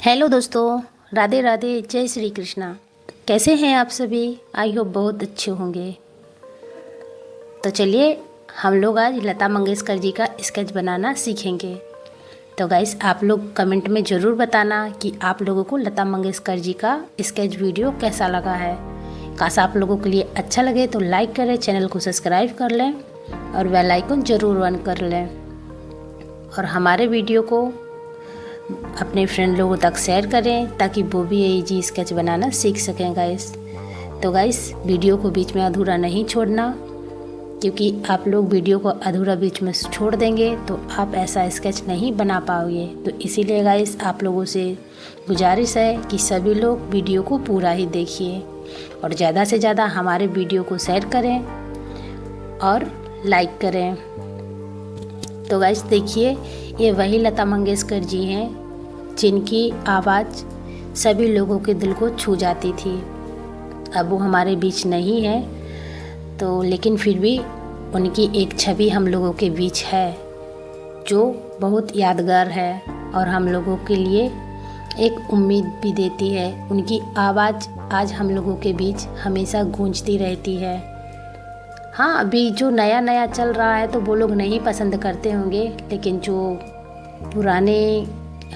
Hello दोस्तों, राधे राधे, जय श्री कृष्णा। कैसे हैं आप सभी? आई होप बहुत अच्छे होंगे। तो चलिए हम लोग आज लता मंगेशकर जी का स्केच बनाना सीखेंगे। तो गाइस, आप लोग कमेंट में ज़रूर बताना कि आप लोगों को लता मंगेशकर जी का स्केच वीडियो कैसा लगा है। काश आप लोगों के लिए अच्छा लगे तो लाइक करें, चैनल को सब्सक्राइब कर लें और बेल आइकन ज़रूर ऑन कर लें और हमारे वीडियो को अपने फ्रेंड लोगों तक शेयर करें ताकि वो भी इजी स्केच बनाना सीख सकें गाइस। तो गाइस, वीडियो को बीच में अधूरा नहीं छोड़ना, क्योंकि आप लोग वीडियो को अधूरा बीच में छोड़ देंगे तो आप ऐसा स्केच नहीं बना पाओगे। तो इसीलिए गाइस, आप लोगों से गुजारिश है कि सभी लोग वीडियो को पूरा ही देखिए और ज़्यादा से ज़्यादा हमारे वीडियो को शेयर करें और लाइक करें। तो गाइस देखिए, ये वही लता मंगेशकर जी हैं जिनकी आवाज़ सभी लोगों के दिल को छू जाती थी। अब वो हमारे बीच नहीं है तो लेकिन फिर भी उनकी एक छवि हम लोगों के बीच है जो बहुत यादगार है और हम लोगों के लिए एक उम्मीद भी देती है। उनकी आवाज़ आज हम लोगों के बीच हमेशा गूंजती रहती है। हाँ, अभी जो नया नया चल रहा है तो वो लोग नहीं पसंद करते होंगे, लेकिन जो पुराने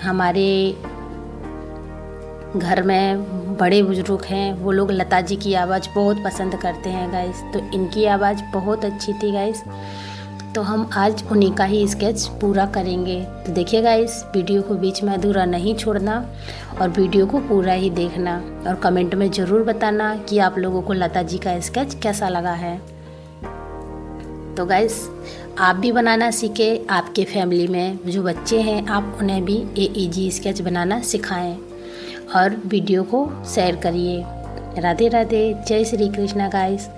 हमारे घर में बड़े बुजुर्ग हैं वो लोग लता जी की आवाज़ बहुत पसंद करते हैं गाइस। तो इनकी आवाज़ बहुत अच्छी थी गाइस, तो हम आज उन्हीं का ही स्केच पूरा करेंगे। तो देखिए गाइस, वीडियो को बीच में अधूरा नहीं छोड़ना और वीडियो को पूरा ही देखना और कमेंट में ज़रूर बताना कि आप लोगों को लता जी का स्केच कैसा लगा है। तो गाइस, आप भी बनाना सीखे, आपके फैमिली में जो बच्चे हैं आप उन्हें भी ये इजी स्केच बनाना सिखाएं और वीडियो को शेयर करिए। राधे राधे, जय श्री कृष्णा गाइस।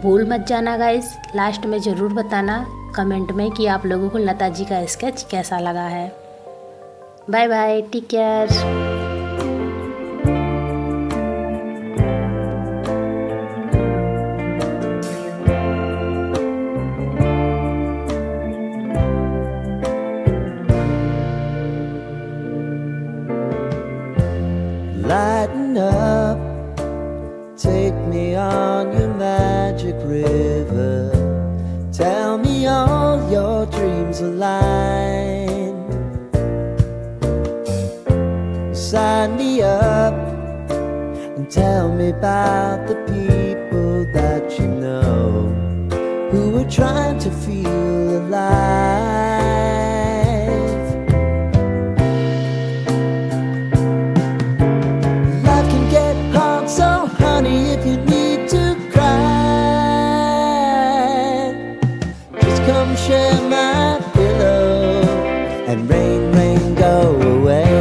भूल मत जाना गाइस, लास्ट में ज़रूर बताना कमेंट में कि आप लोगों को लता जी का स्केच कैसा लगा है। Bye bye, take care. Lighten up, take me on your magic river. Tell me all your dreams align. Sign me up and tell me about the people that you know who are trying to feel alive. If you need to cry, just come share my pillow and rain, rain, go away.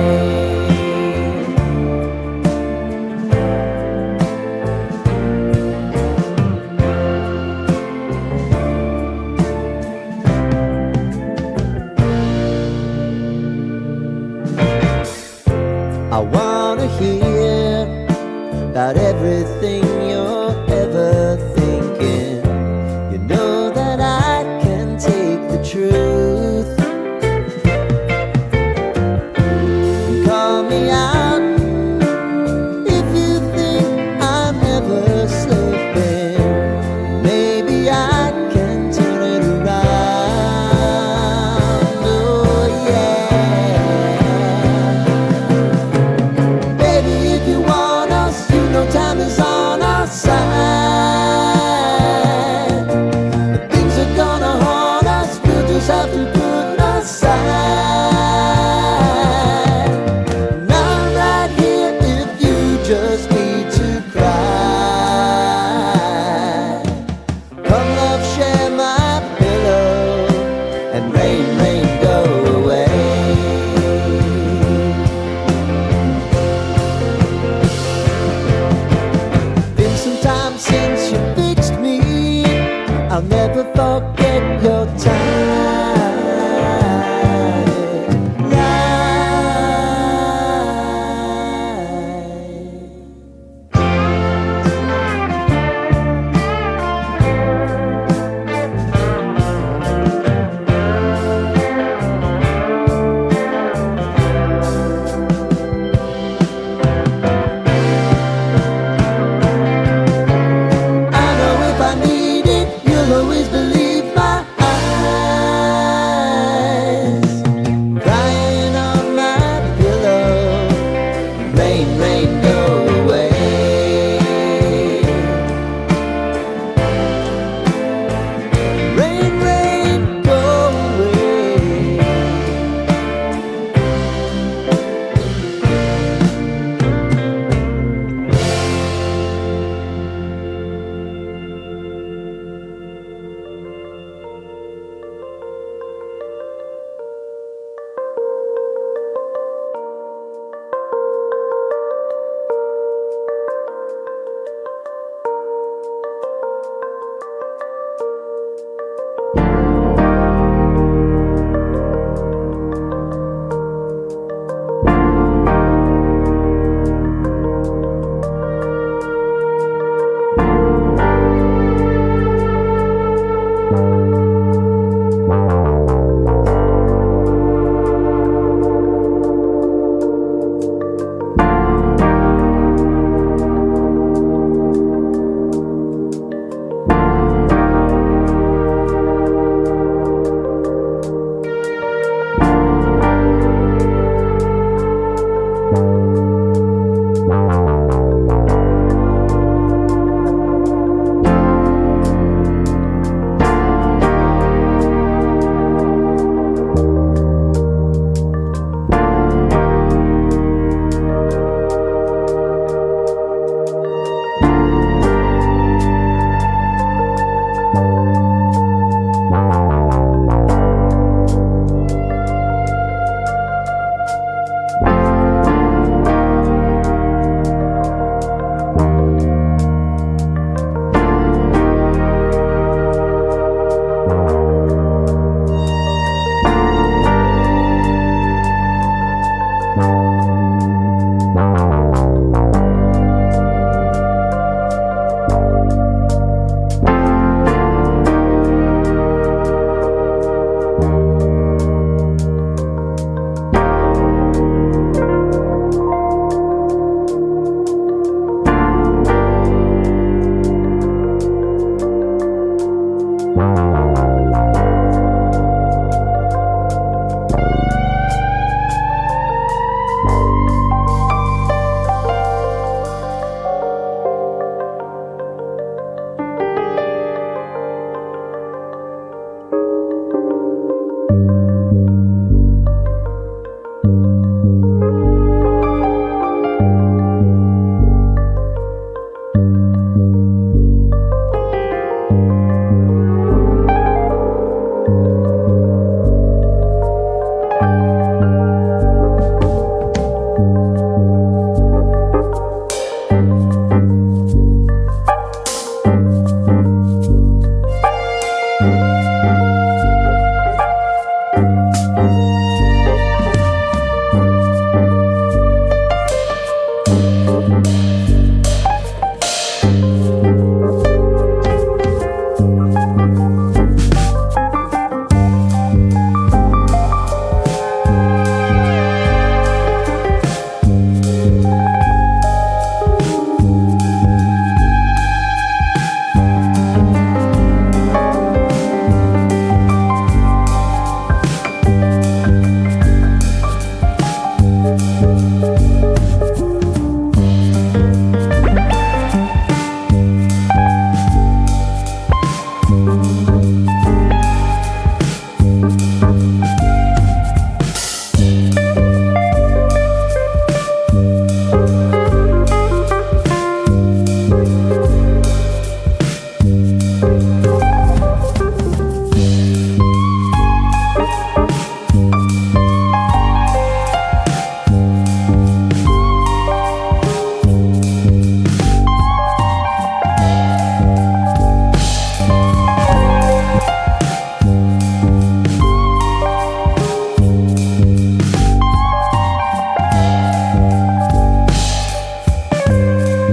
I wanna hear about everything you're ever thinking. You know that I can take the truth. Call me out if you think I'm never slipping. Maybe I can turn it around. Oh yeah. Baby, if you want us, you know time is on our side. If things are gonna haunt us, we'll just have to put aside. And I'm right here if you just need to cry. Come love, share my pillow and rain, rain, go away. Been some time since you fixed me, I'll never forget